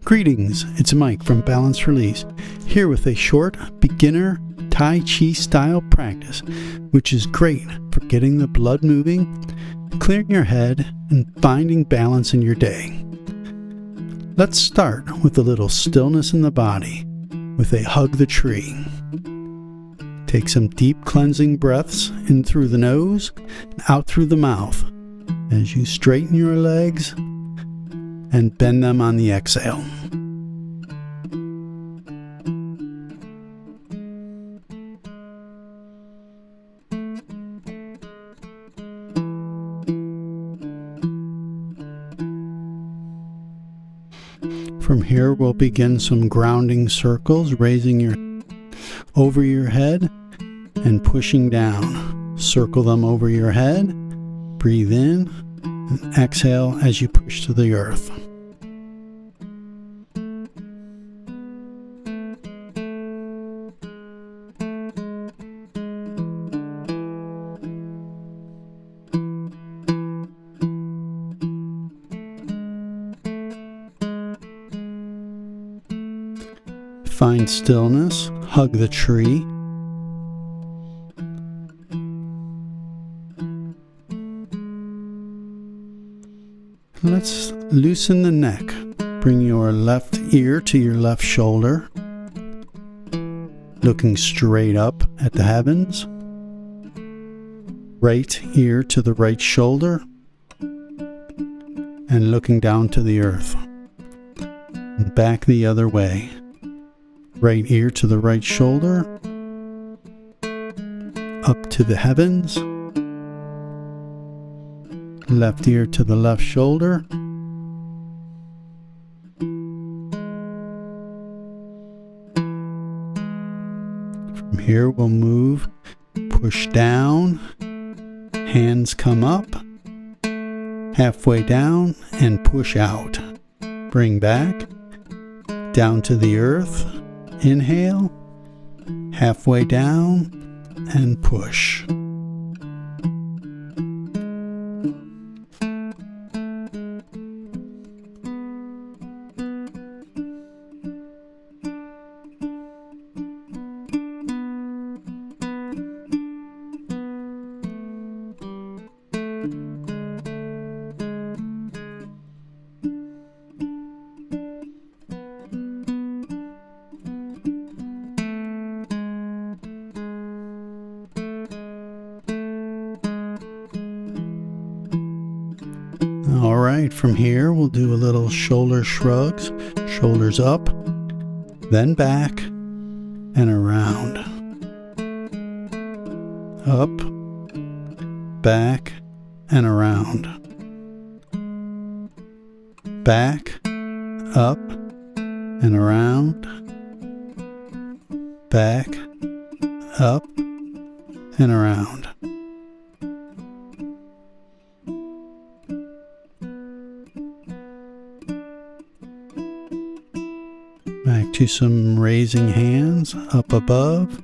Greetings, it's Mike from Balance Release, here with a short beginner Tai Chi style practice, which is great for getting the blood moving, clearing your head, and finding balance in your day. Let's start with a little stillness in the body with a hug the tree. Take some deep cleansing breaths in through the nose and out through the mouth as you straighten your legs and bend them on the exhale. From here, we'll begin some grounding circles, raising your over your head and pushing down. Circle them over your head, breathe in, and exhale as you push to the earth. Find stillness, hug the tree. Let's loosen the neck. Bring your left ear to your left shoulder, looking straight up at the heavens. Right ear to the right shoulder, and looking down to the earth. And back the other way. Right ear to the right shoulder, up to the heavens. Left ear to the left shoulder. From here we'll move, push down, hands come up, halfway down and push out. Bring back, down to the earth, inhale, halfway down and push. All right, from here we'll do a little shoulder shrugs, shoulders up, then back and around. Up, back and around. Back, up and around. Back, up and around. Back to some raising hands up above.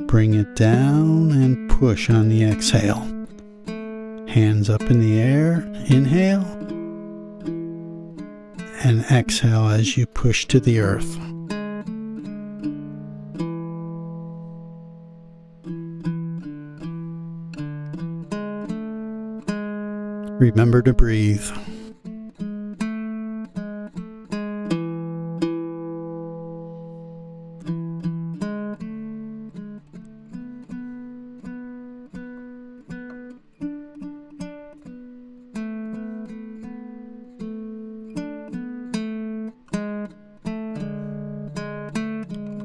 Bring it down and push on the exhale. Hands up in the air, inhale, and exhale as you push to the earth. Remember to breathe.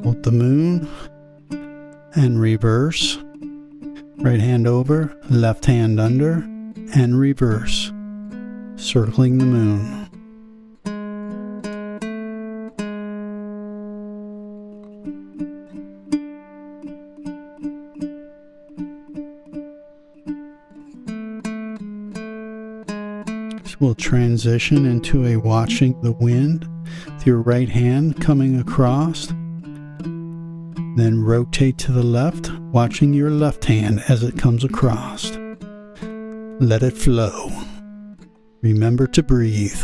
Hold the moon and reverse. Right hand over, left hand under, and reverse, circling the moon. So we'll transition into a watching the wind with your right hand coming across. Then rotate to the left, watching your left hand as it comes across. Let it flow. Remember to breathe.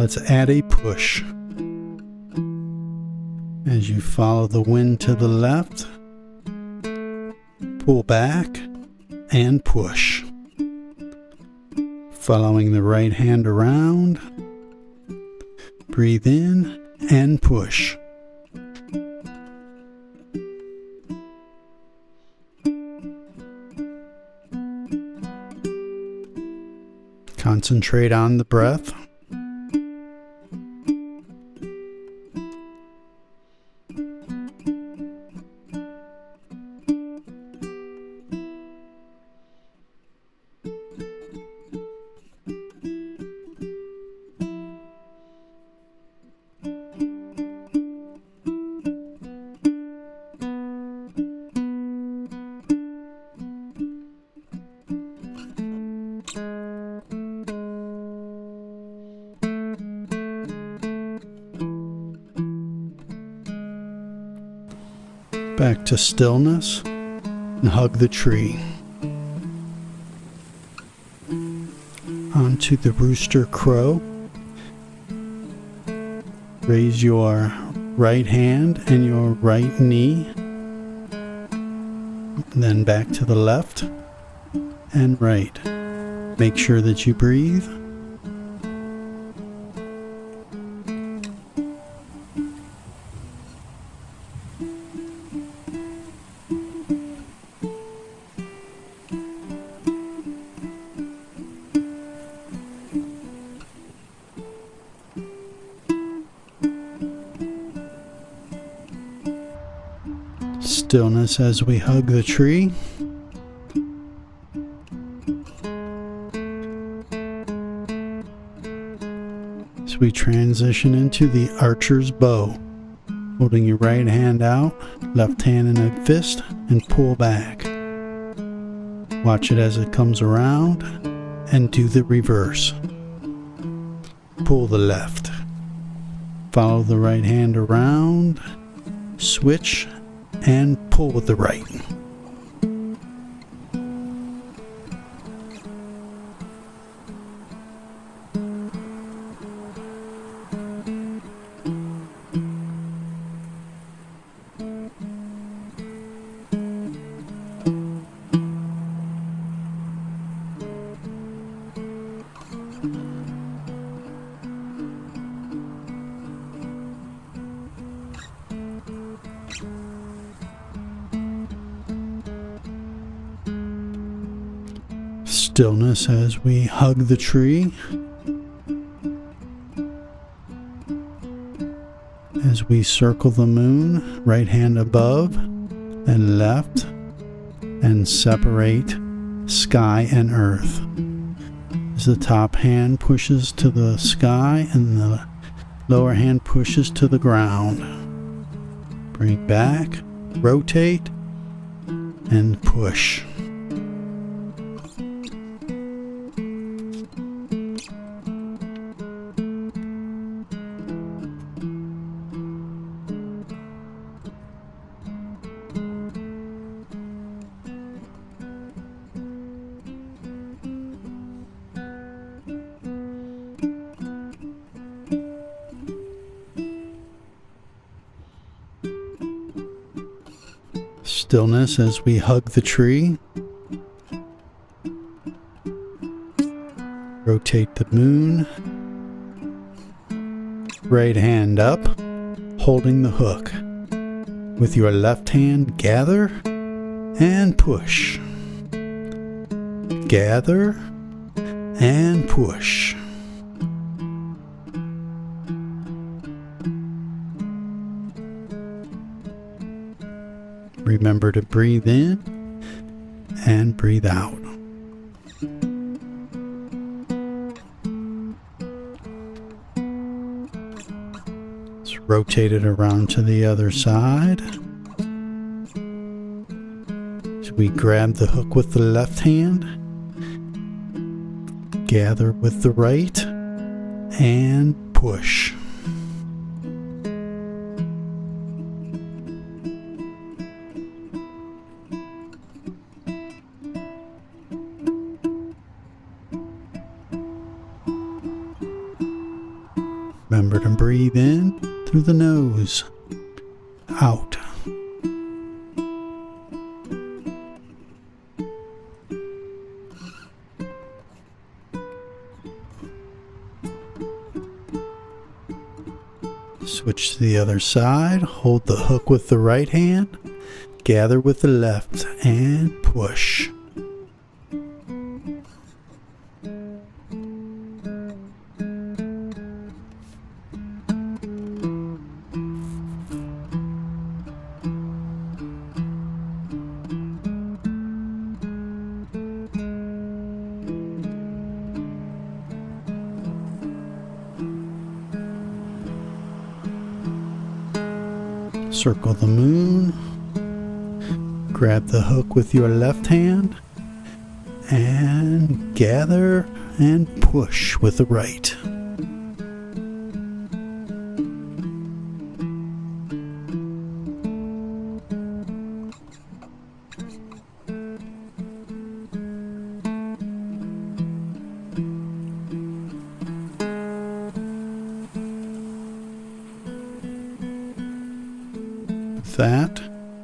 let's add a push. As you follow the wind to the left, pull back and push. Following the right hand around, breathe in and push. Concentrate on the breath. Back to stillness and hug the tree. Onto the rooster crow. Raise your right hand and your right knee. Then back to the left and right. Make sure that you breathe. Stillness as we hug the tree. As we transition into the archer's bow, holding your right hand out, left hand in a fist, and pull back. Watch it as it comes around and do the reverse. Pull the left. Follow the right hand around, switch, and pull with the right. Stillness as we hug the tree. As we circle the moon, right hand above and left, and separate sky and earth. As the top hand pushes to the sky and the lower hand pushes to the ground. Bring back, rotate, and push. Stillness as we hug the tree. Rotate the moon. Right hand up, holding the hook. With your left hand, gather and push. Gather and push. Remember to breathe in and breathe out. Let's rotate it around to the other side. So we grab the hook with the left hand, gather with the right, and push. breathe in through the nose, out. Switch to the other side, hold the hook with the right hand, gather with the left, and push. Circle the moon, grab the hook with your left hand, and gather and push with the right. That,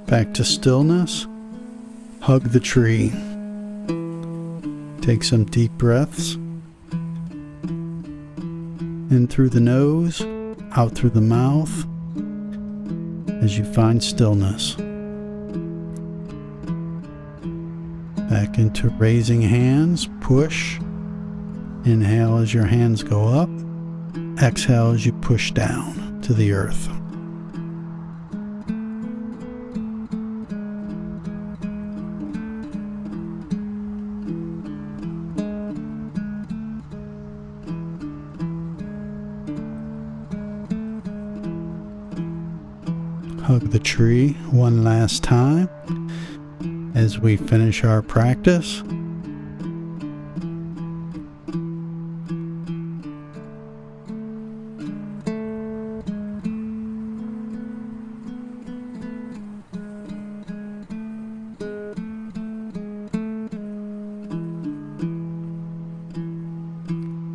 back to stillness, hug the tree. Take some deep breaths, in through the nose, out through the mouth, as you find stillness. Back into raising hands, push. Inhale as your hands go up, exhale as you push down to the earth. Hug the tree one last time as we finish our practice.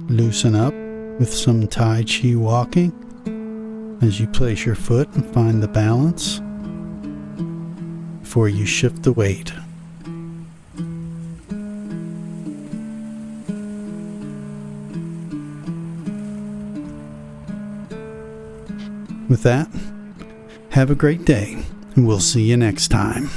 Loosen up with some Tai Chi walking as you place your foot and find the balance before you shift the weight. With that, have a great day, and we'll see you next time.